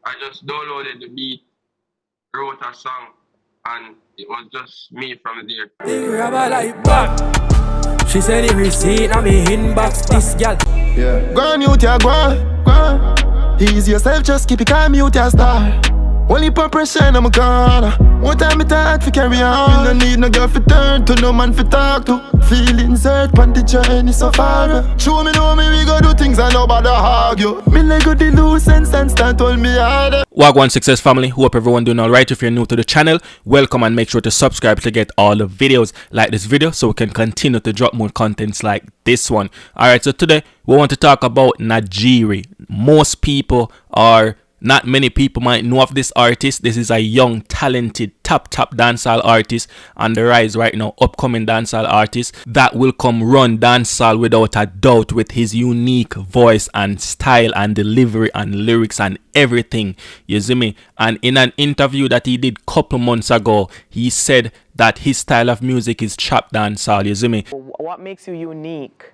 I just downloaded the beat, wrote a song, and it was just me from there. She said the receipt on me inbox, this girl. Yeah. Go on mute ya, go on. Ease yourself, just keep it calm, mute ya star. Only put pressure in my corner. One time it hard for carry on. We no need no girl for turn to, no man for talk to. Feelings hurt on the journey so far. Show me know me, we go do things and nobody argue. Me like go the loose and stand hold me harder. Wagwan Success family, hope everyone doing alright. If you're new to the channel, welcome and make sure to subscribe to get all the videos like this video so we can continue to drop more contents like this one. Alright, so today we want to talk about Najeerii. Most people are Not many people might know of this artist. This is a young, talented, top dancehall artist on the rise right now, upcoming dancehall artist that will come run dancehall without a doubt with his unique voice and style and delivery and lyrics and everything. You see me? And in an interview that he did couple months ago, he said that his style of music is trap dancehall. You see me? What makes you unique?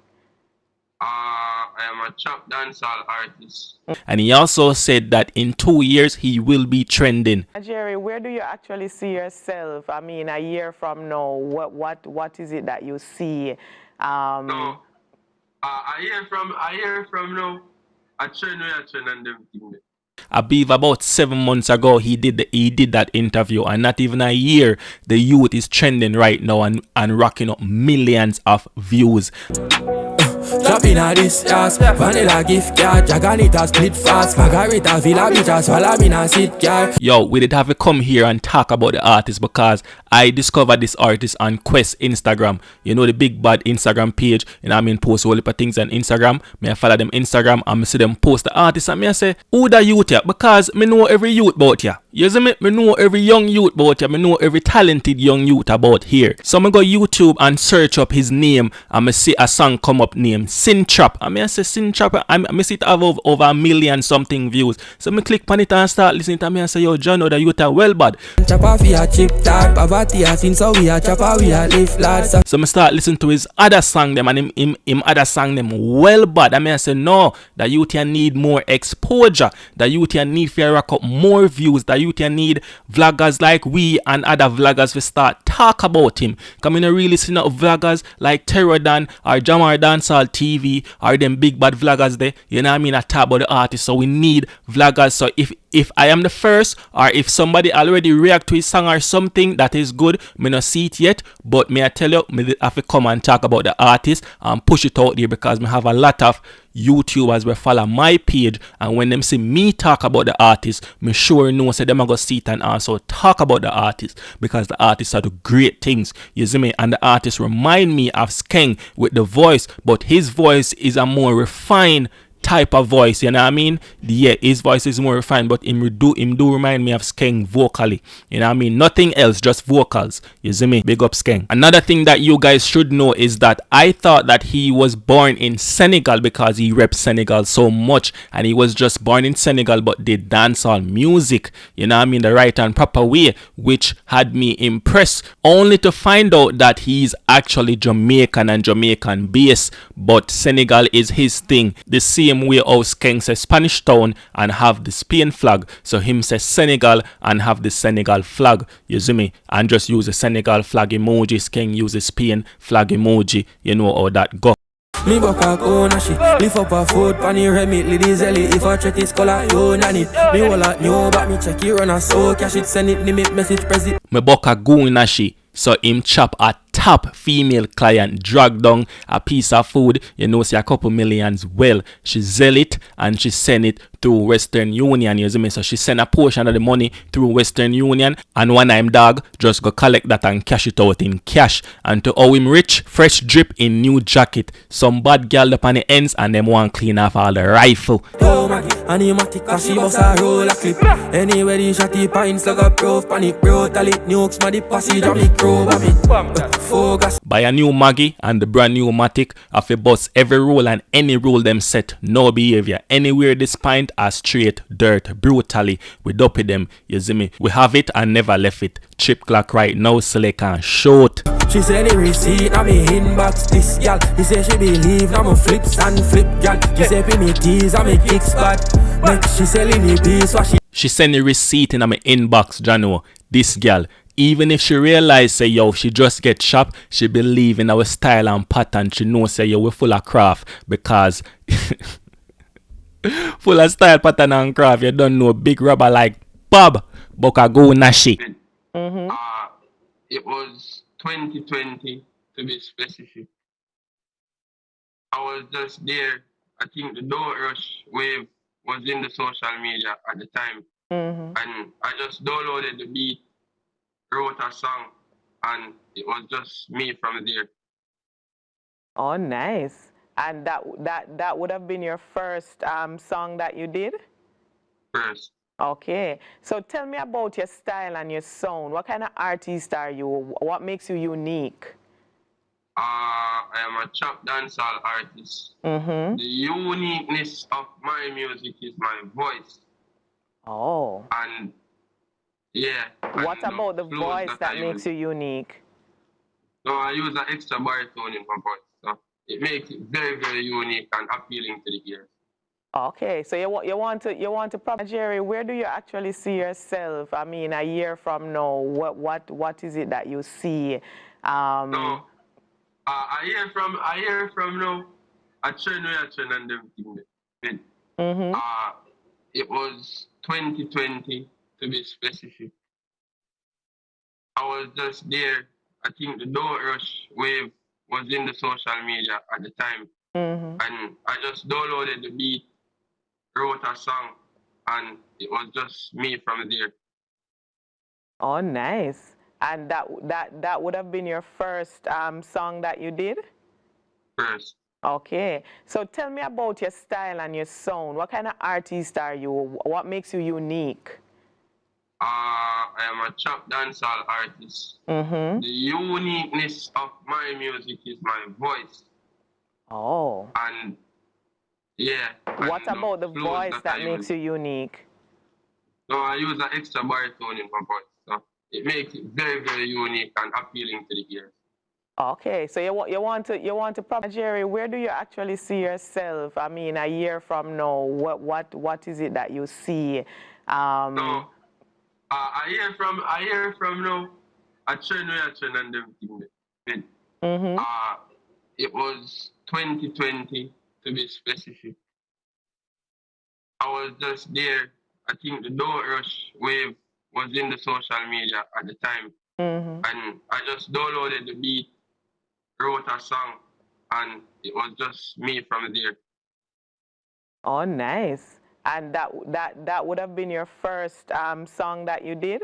I am a trap dancehall artist. And he also said that in 2 years he will be trending. Najeerii, where do you actually see yourself? I mean, a year from now, what is it that you see? A year from now, I trend and everything. I believe about 7 months ago he did that interview, and not even a year the youth is trending right now and rocking up millions of views. Dropping a this ass, vanilla gift card, Jaganita split fast, Margarita Villa Vita, swallow me na sit car. Yo, we did have to come here and talk about the artist because I discovered this artist on Quest Instagram. You know, the big bad Instagram page, and I mean post all the things on Instagram. Me I follow them Instagram and me see them post the artist and me I say, who the youth ya? Because me know every youth about ya. You see me? Me know every young youth about ya. Me know every talented young youth about here. So me go YouTube and search up his name and me see a song come up named Sin Trap. I mean I say Sin Trap, I see it have over 1 million something views. So me click on it and start listening to me and say, yo John, the youth are well bad. So me start listening to his other song them and him other song them well bad. I mean I say no, the youth here need more exposure. The youth here need to rack up more views. The youth here need vloggers like we and other vloggers to start talk about him. Come in really listen to vloggers like Terro Don or Jamar Dancehall TV or them big bad vloggers there. You know what I mean? I talk about the artist. So we need vloggers. So if I am the first, or if somebody already react to his song or something that is good, me not see it yet, but may I tell you, me have to come and talk about the artist and push it out there because me have a lot of YouTubers will follow my page, and when them see me talk about the artist, me sure know say them a go see it and also talk about the artist because the artists are the great things. You see me? And the artist remind me of Skeng with the voice, but his voice is a more refined type of voice, you know what I mean? Yeah, his voice is more refined, but him do remind me of Skeng vocally, you know what I mean? Nothing else, just vocals. You see me? Big up Skeng. Another thing that you guys should know is that I thought that he was born in Senegal because he reps Senegal so much, and he was just born in Senegal but did dancehall music, you know what I mean, the right and proper way, which had me impressed, only to find out that he's actually Jamaican and Jamaican based, but Senegal is his thing. The same way how Skeng says Spanish Town and have the Spain flag, so him says Senegal and have the Senegal flag. You see me? And just use the Senegal flag emoji. Skeng use the Spain flag emoji. You know how that go. Me buck a go she lift up a foot pani remit lady zelly. If I check his color yo nanny me all at new but me check it run a so cash it send it limit message press it. Me buck a go she, so him chop a top female client, drag down a piece of food, you know, see a couple millions. Well, she sell it and she send it through Western Union, you see me? So she send a portion of the money through Western Union, and one time dog just go collect that and cash it out in cash. And to how him rich, fresh drip in new jacket, some bad girl up on the ends and them want clean off all the rifle. Oh Maggie, animatic cause she must a roll a clip. Anyway the shotty pints like a proof panic brutally. Nukes ma the passage of me crow focus. Buy a new Maggie and the brand new Matic of a bus every rule and any rule them set, no behavior. Anywhere this pint are straight dirt brutally. We dopey them, you see me? We have it and never left it. Chip clock right now, select and short. She said the receipt on me inbox this gal. He said she believe I'm a flips and flip gal. She said me tease and me kick spot. Next she selling the piece what she. she send the receipt in my inbox, Jano. This girl, even if she realize say yo, she just get chopped, she believe in our style and pattern. She know say yo, we full of craft because full of style, pattern and craft. You don't know big Robba like Bob, Boka go Nashi. It was 2020 to be specific. I was just there. I think the Don't Rush wave was in the social media at the time. And I just downloaded the beat, wrote a song, and it was just me from there. Oh, nice. And that would have been your first song that you did? First. Okay. So tell me about your style and your sound. What kind of artist are you? What makes you unique? I am a trap dancehall artist. The uniqueness of my music is my voice. Oh. And yeah. What about the voice that makes you unique? So I use an extra baritone in my voice. So it makes it very, very unique and appealing to the ear. Okay, so you want to probably Najeerii, where do you actually see yourself? I mean, a year from now, what is it that you see? So a year from now, I train and everything. It was 2020 to be specific. I was just there. I think the Don't Rush wave was in the social media at the time. And I just downloaded the beat, wrote a song, and it was just me from there. Oh, nice. And that would have been your first song that you did? First. Okay. So tell me about your style and your sound. What kind of artist are you? What makes you unique? I am a trap dancehall artist. The uniqueness of my music is my voice. Oh. And yeah. What about the voice that makes you unique? So I use an extra baritone in my voice. So it makes it very, very unique and appealing to the ear. Okay, so you want to probably Najeerii, where do you actually see yourself? I mean, a year from now, what is it that you see? So a year from now, I train and everything. It was 2020 to be specific. I was just there. I think the Don't Rush wave was in the social media at the time. And I just downloaded the beat, wrote a song, and it was just me from there. Oh, nice. And that would have been your first song that you did?